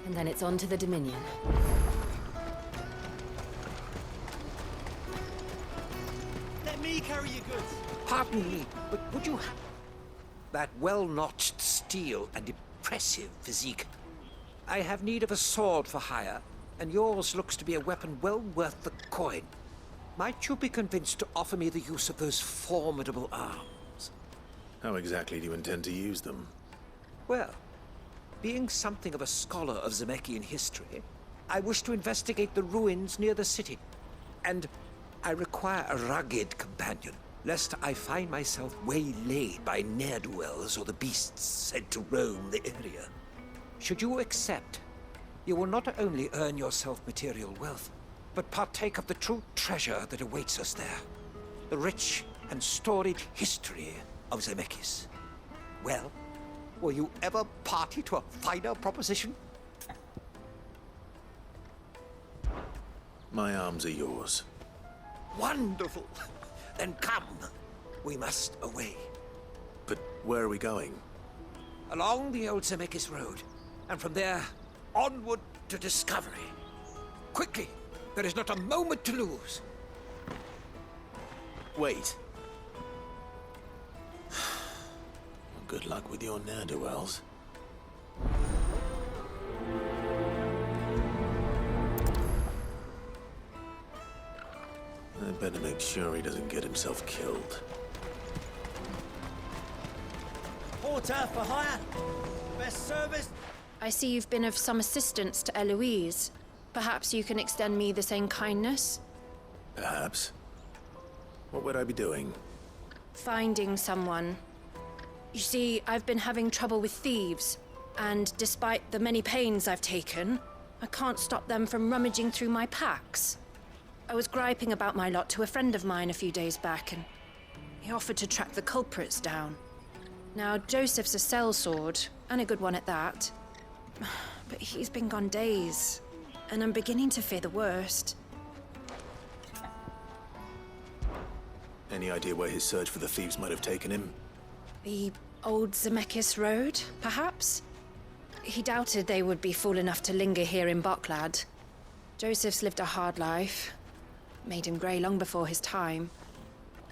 And then it's on to the Dominion. Let me carry your goods. Pardon me, but would you... That well-notched steel and impressive physique. I have need of a sword for hire, and yours looks to be a weapon well worth the coin. Might you be convinced to offer me the use of those formidable arms? How exactly do you intend to use them? Well, being something of a scholar of Zemeckis history, I wish to investigate the ruins near the city. And I require a rugged companion, lest I find myself waylaid by ne'er-do-wells or the beasts said to roam the area. Should you accept, you will not only earn yourself material wealth, but partake of the true treasure that awaits us there. The rich and storied history of Zemeckis. Well, were you ever party to a finer proposition? My arms are yours. Wonderful! Then come. We must away. But where are we going? Along the old Zemeckis Road, and from there, onward to discovery. Quickly! There is not a moment to lose. Wait. Good luck with your ne'er-do-wells. I better make sure he doesn't get himself killed. Porter for hire. Best service. I see you've been of some assistance to Eloise. Perhaps you can extend me the same kindness? Perhaps. What would I be doing? Finding someone. You see, I've been having trouble with thieves, and despite the many pains I've taken, I can't stop them from rummaging through my packs. I was griping about my lot to a friend of mine a few days back, and he offered to track the culprits down. Now, Joseph's a sellsword, and a good one at that. But he's been gone days, and I'm beginning to fear the worst. Any idea where his search for the thieves might have taken him? The old Zemeckis Road, perhaps? He doubted they would be fool enough to linger here in Boklad. Joseph's lived a hard life. Made him grey long before his time.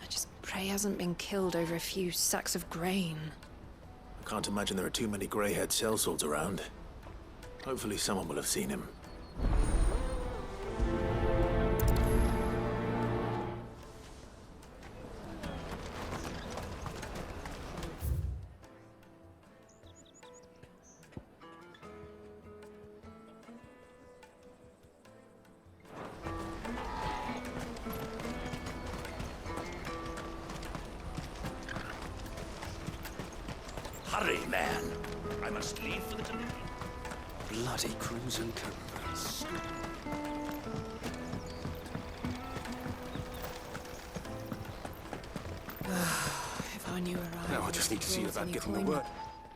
I just pray he hasn't been killed over a few sacks of grain. I can't imagine there are too many grey-haired sellswords around. Hopefully someone will have seen him. Hurry, man. I must leave for the Dominion. Bloody crimson caravans. If I knew where Now I just need to see about getting the word.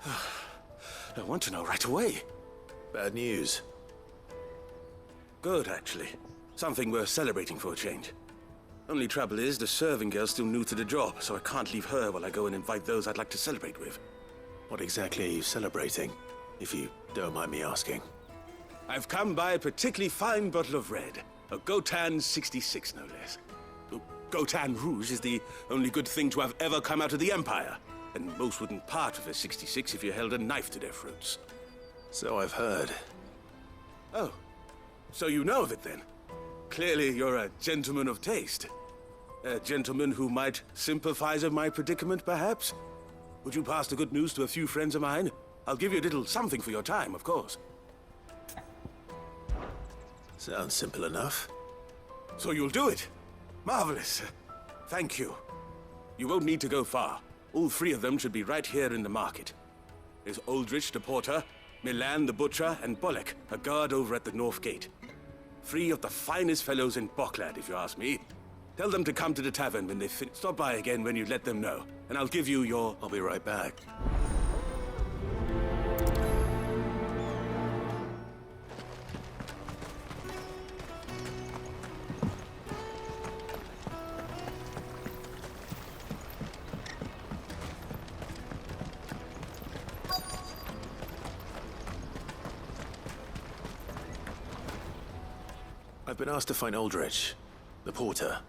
I want to know right away. Bad news. Good, actually. Something worth celebrating for a change. Only trouble is, the serving girl's still new to the job, so I can't leave her while I go and invite those I'd like to celebrate with. What exactly are you celebrating, if you don't mind me asking? I've come by a particularly fine bottle of red. A Gotan 66, no less. Gotan Rouge is the only good thing to have ever come out of the Empire. And most wouldn't part with a 66 if you held a knife to their throats. So I've heard. Oh, so you know of it then? Clearly you're a gentleman of taste. A gentleman who might sympathize with my predicament, perhaps? Would you pass the good news to a few friends of mine? I'll give you a little something for your time, of course. Sounds simple enough. So you'll do it? Marvelous. Thank you. You won't need to go far. All three of them should be right here in the market. There's Aldrich the porter, Milan the butcher, and Bolek, a guard over at the north gate. Three of the finest fellows in Boklad, if you ask me. Tell them to come to the tavern when they stop by again when you let them know, and I'll give you your... I'll be right back. I've been asked to find Aldrich, the porter.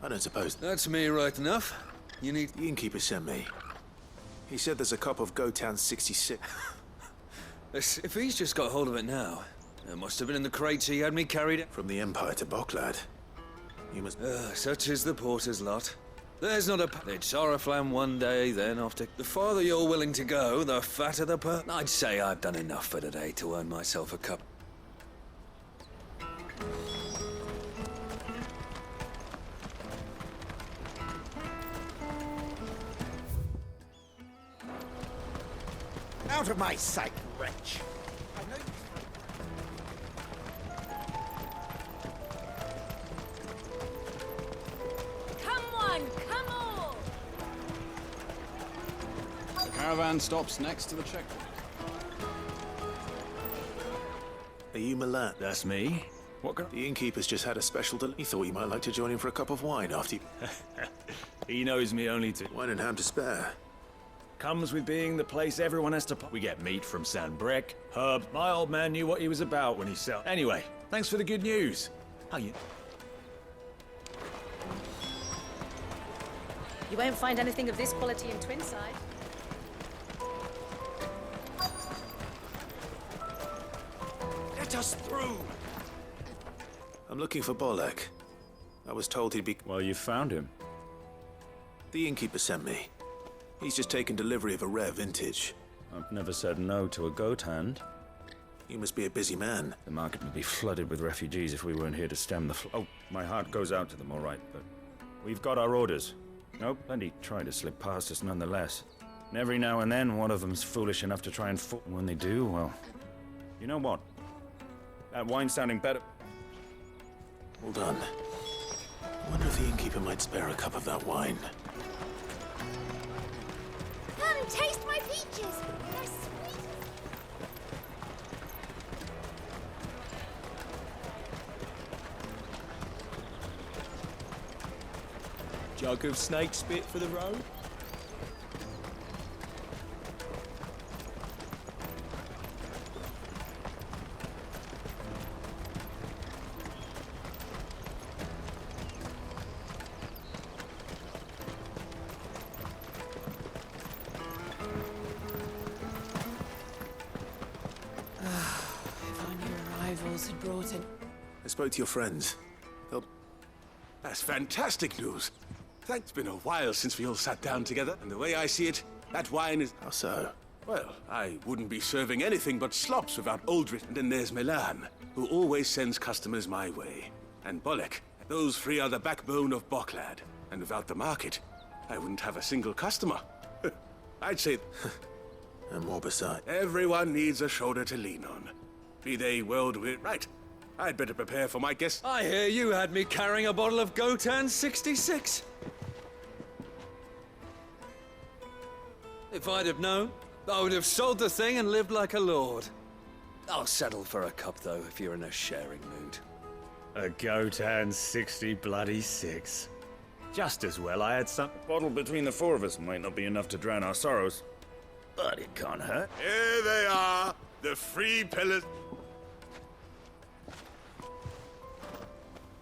I don't suppose... That's me right enough. You need... The innkeeper sent me. He said there's a cop of Gotown 66. If he's just got hold of it now, it must have been in the crates he had me carried... From the Empire to Boklad. You must... Such is the porter's lot. There's not a... It's Oriflamme one day, then off to... The farther you're willing to go, the fatter the per... I'd say I've done enough for today to earn myself a cup. Out of my sight, wretch! Come on, come on! The caravan stops next to the checkpoint. Are you Milan? That's me. What can... The innkeeper's just had a special He thought you might like to join him for a cup of wine after you... He knows me only to... Wine and ham to spare. Comes with being the place everyone has to... We get meat from Sandbrek, herbs. My old man knew what he was about when he sell... Anyway, thanks for the good news. How you... You won't find anything of this quality in Twinside. Let us through! I'm looking for Bolek. I was told he'd be... Well, you found him. The innkeeper sent me. He's just taken delivery of a rare vintage. I've never said no to a goat hand. You must be a busy man. The market would be flooded with refugees if we weren't here to stem the flow. Oh, my heart goes out to them, all right, but... We've got our orders. No, plenty try to slip past us nonetheless. And every now and then, one of them's foolish enough to try and fool. When they do, well... You know what? That wine's sounding better... Hold on. I wonder if the innkeeper might spare a cup of that wine. Come taste my peaches. They're sweet. Jug of snake spit for the road? Had brought in. I spoke to your friends. They'll... That's fantastic news. It's been a while since we all sat down together, and the way I see it, that wine is... How so? Well, I wouldn't be serving anything but slops without Aldrich. And then there's Milan, who always sends customers my way. And Bolek. Those three are the backbone of Boklad. And without the market, I wouldn't have a single customer. I'd say... And more beside. Everyone needs a shoulder to lean on. Be they world-weary... Right. I'd better prepare for my guests. I hear you had me carrying a bottle of Gotown 66. If I'd have known, I would have sold the thing and lived like a lord. I'll settle for a cup, though, if you're in a sharing mood. A Gotown 66. Just as well I had some... bottle between the four of us might not be enough to drown our sorrows. But it can't hurt. Here they are, the three pillars.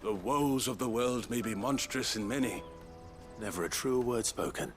The woes of the world may be monstrous in many. Never a truer word spoken.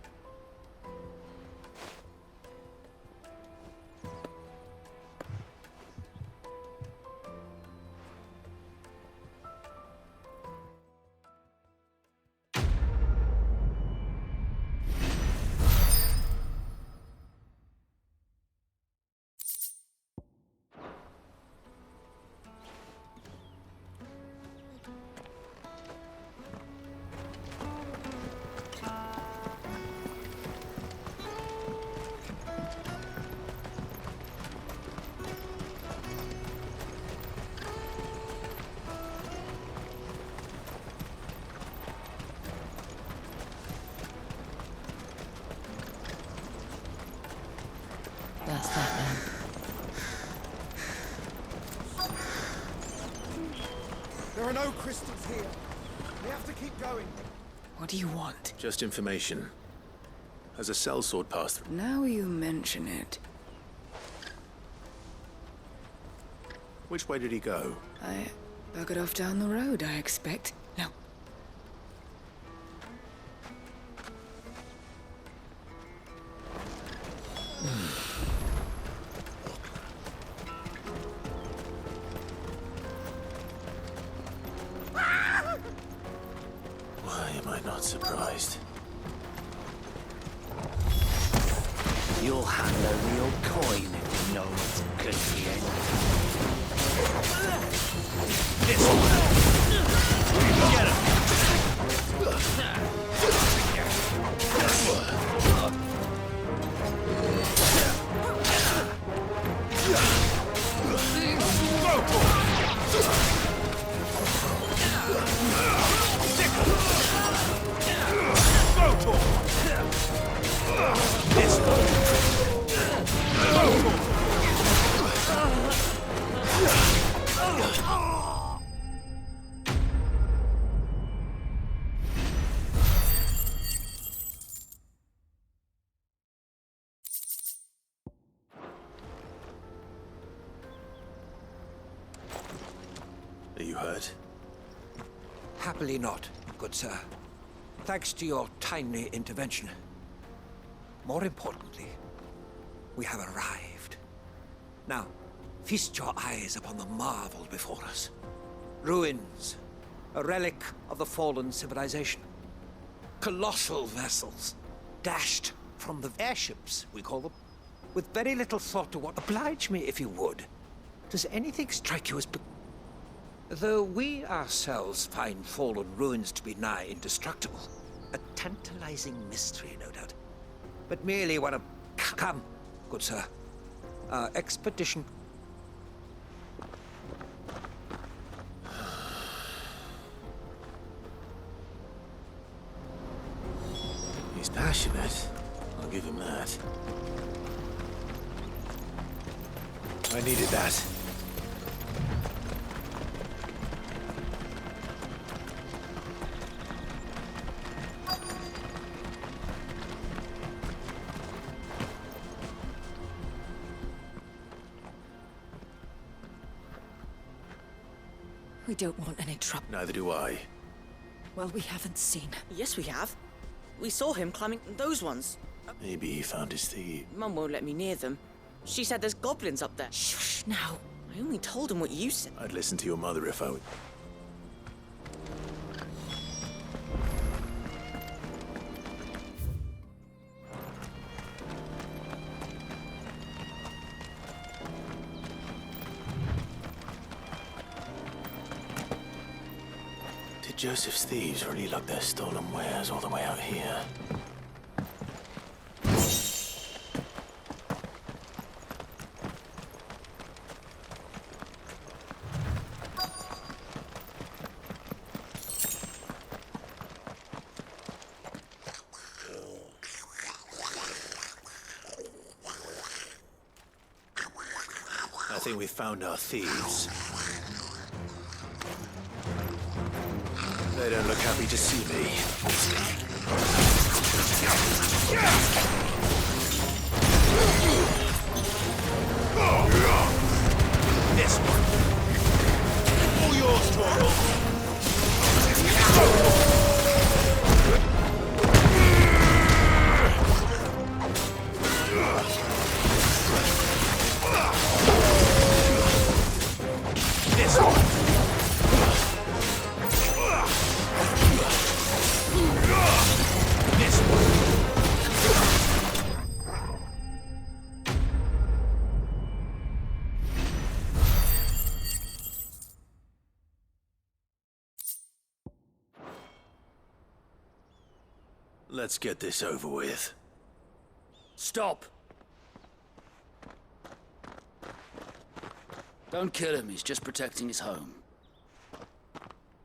That's that then. There are no crystals here. We have to keep going. What do you want? Just information. Has a sellsword passed through? Now you mention it. Which way did he go? Buggered off down the road, I expect. No. Why am I not surprised? You'll hand over your coin if you know it's good for the end. This one. Get him. Are you hurt? Happily not, good sir. Thanks to your timely intervention. More importantly, we have arrived. Now, feast your eyes upon the marvel before us. Ruins, a relic of the fallen civilization. Colossal vessels, dashed from the airships, we call them, with very little thought to what. Oblige me if you would. Does anything strike you as... Though we ourselves find fallen ruins to be nigh indestructible, a tantalizing mystery, no doubt. But merely one of... Come, good sir. Our expedition... He's passionate. I'll give him that. I needed that. We don't want any trouble. Neither do I. Well, we haven't seen. Yes, we have. We saw him climbing those ones. Maybe he found his thief. Mum won't let me near them. She said there's goblins up there. Shh, now. I only told him what you said. I'd listen to your mother if I would. Did Joseph's thieves really lug their stolen wares all the way out here? I think we found our thieves. They don't look happy to see me. This one. All yours, Torgal. Let's get this over with. Stop! Don't kill him, he's just protecting his home.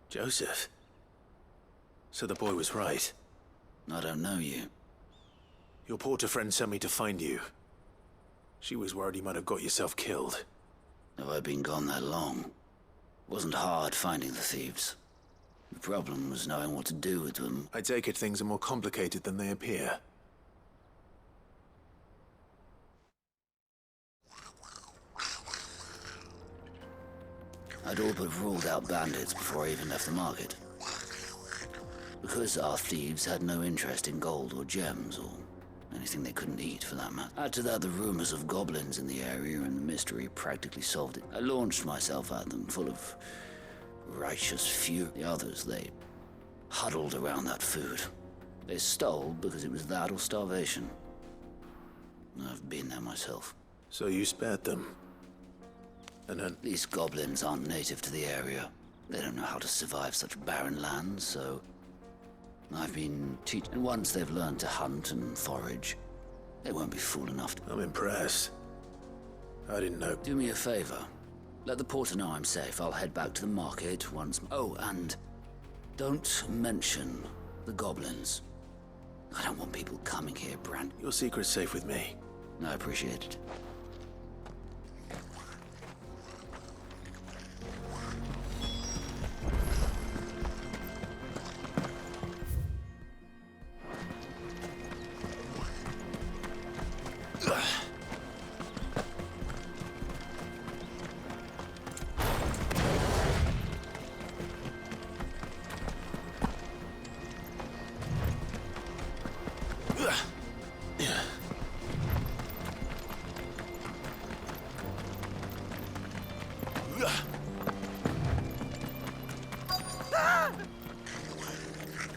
Joseph? So the boy was right. I don't know you. Your porter friend sent me to find you. She was worried you might have got yourself killed. Have I been gone that long? It wasn't hard finding the thieves. The problem was knowing what to do with them. I take it things are more complicated than they appear. I'd all but ruled out bandits before I even left the market. Because our thieves had no interest in gold or gems, or anything they couldn't eat for that matter. Add to that the rumors of goblins in the area, and the mystery practically solved it. I launched myself at them, full of righteous fury. The others, they huddled around that food. They stole because it was that or starvation. I've been there myself. So you spared them? And then... These goblins aren't native to the area. They don't know how to survive such barren lands, so... I've been teaching. And once they've learned to hunt and forage, they won't be fool enough to... I'm impressed. I didn't know... Do me a favor. Let the porter know I'm safe. I'll head back to the market once... Oh, and... don't mention the goblins. I don't want people coming here, Brand. Your secret's safe with me. I appreciate it.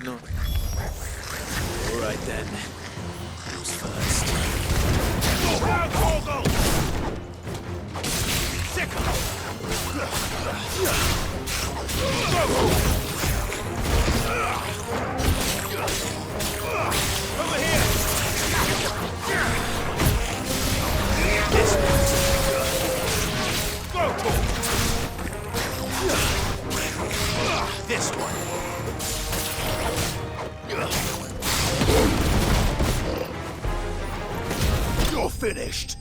No. All right then. Who's first? Over here! This one. You're finished.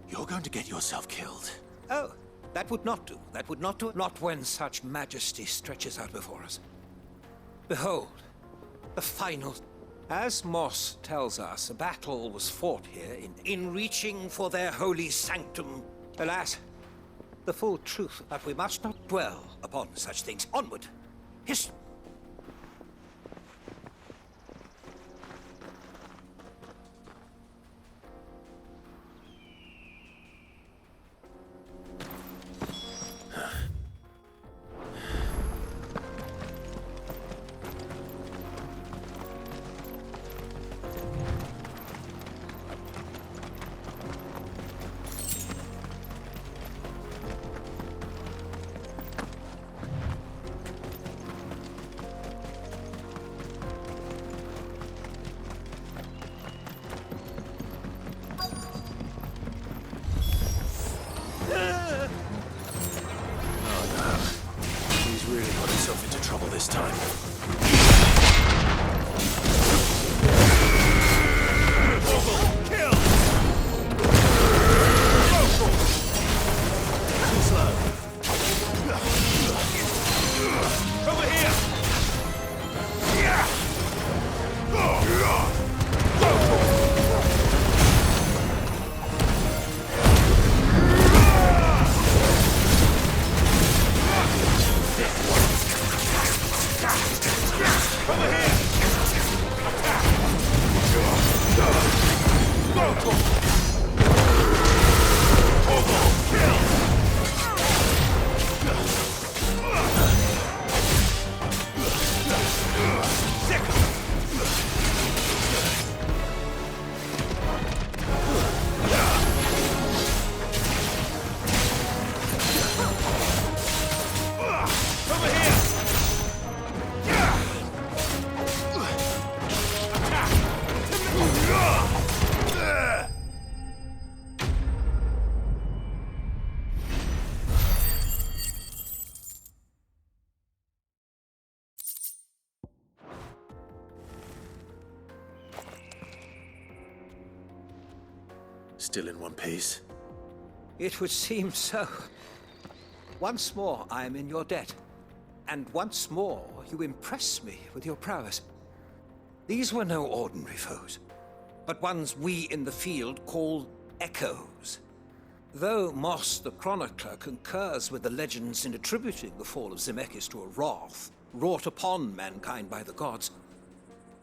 You're going to get yourself killed. Oh, that would not do. That would not do. Not when such majesty stretches out before us. Behold, the final... As Moss tells us, a battle was fought here in reaching for their holy sanctum. Alas, the full truth, but we must not dwell upon such things. Onward. History. He's really got himself into trouble this time. Kill! Too slow. Over here! Still in one piece? It would seem so. Once more, I am in your debt. And once more, you impress me with your prowess. These were no ordinary foes, but ones we in the field call echoes. Though Moss the Chronicler concurs with the legends in attributing the fall of Zemeckis to a wrath wrought upon mankind by the gods,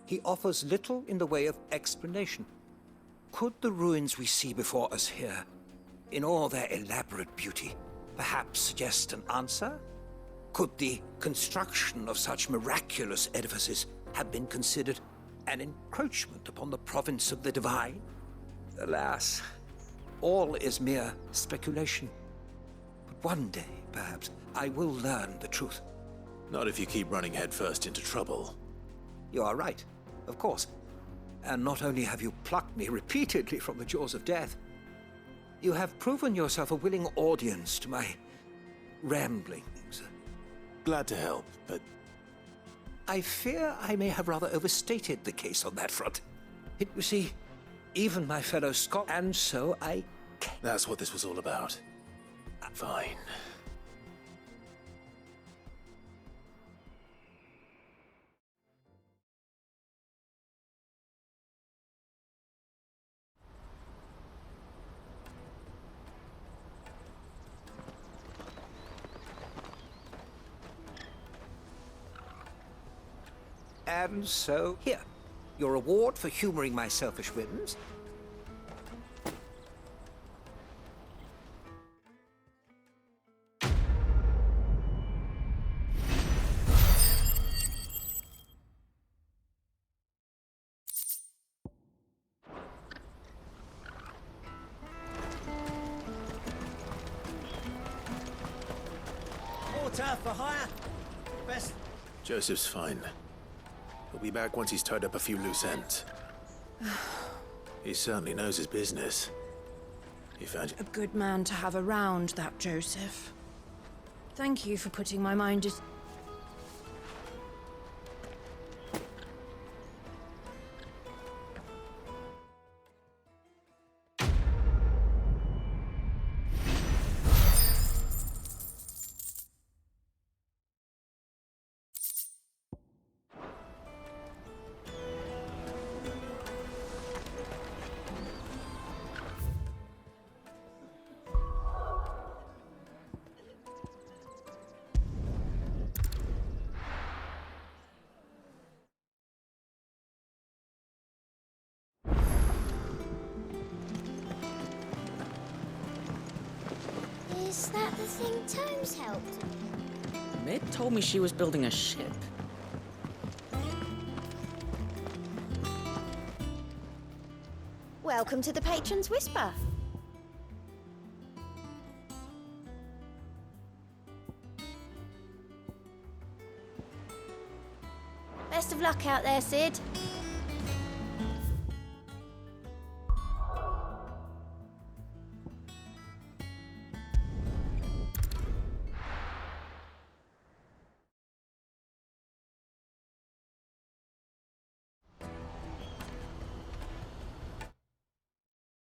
he offers little in the way of explanation. Could the ruins we see before us here, in all their elaborate beauty, perhaps suggest an answer? Could the construction of such miraculous edifices have been considered an encroachment upon the province of the divine? Alas, all is mere speculation. But one day, perhaps, I will learn the truth. Not if you keep running headfirst into trouble. You are right, of course. And not only have you plucked me repeatedly from the jaws of death, you have proven yourself a willing audience to my ramblings. Glad to help, but I fear I may have rather overstated the case on that front. You see, even my fellow Scot, and so I... That's what this was all about. Fine. And so, here, your reward for humoring my selfish whims. Water for hire. Best. Joseph's fine. He'll be back once he's tied up a few loose ends. He certainly knows his business. He found A good man to have around, that Joseph. Thank you for putting my mind at... Is that the thing Tomes helped? Mid told me she was building a ship. Welcome to the Patron's Whisper. Best of luck out there, Sid.